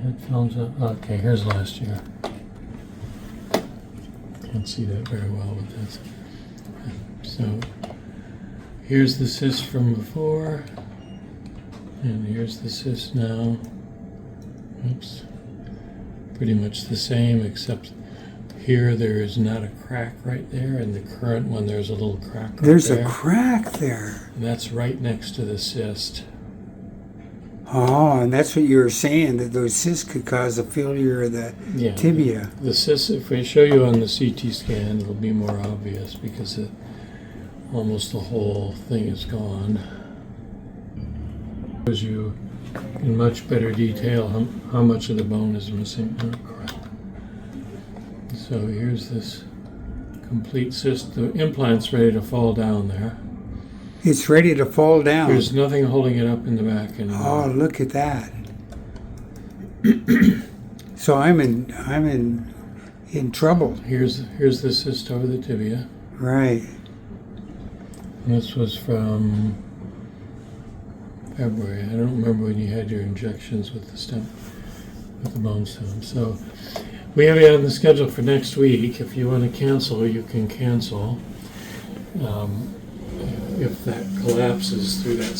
headphones up. Okay, here's last year. Can't see that very well with this. So here's the cyst from before, and here's the cyst now. Oops. Pretty much the same, except here there is not a crack right there, and the current one there's a little crack right There's there. a crack there. And that's right next to the cyst. Oh, and that's what you were saying, that those cysts could cause a failure of the tibia. The cyst, if we show you on the CT scan, it'll be more obvious because almost the whole thing is gone. Shows you in much better detail how much of the bone is missing. Oh, crap. So here's this complete cyst. The implant's ready to fall down there. It's ready to fall down. There's nothing holding it up in the back anymore. Oh, look at that. So I'm in trouble. Here's the cyst over the tibia. Right. And this was from February. I don't remember when you had your injections with the stem, with the bone stem. So we have it on the schedule for next week. If you want to cancel, you can cancel. If that collapses through that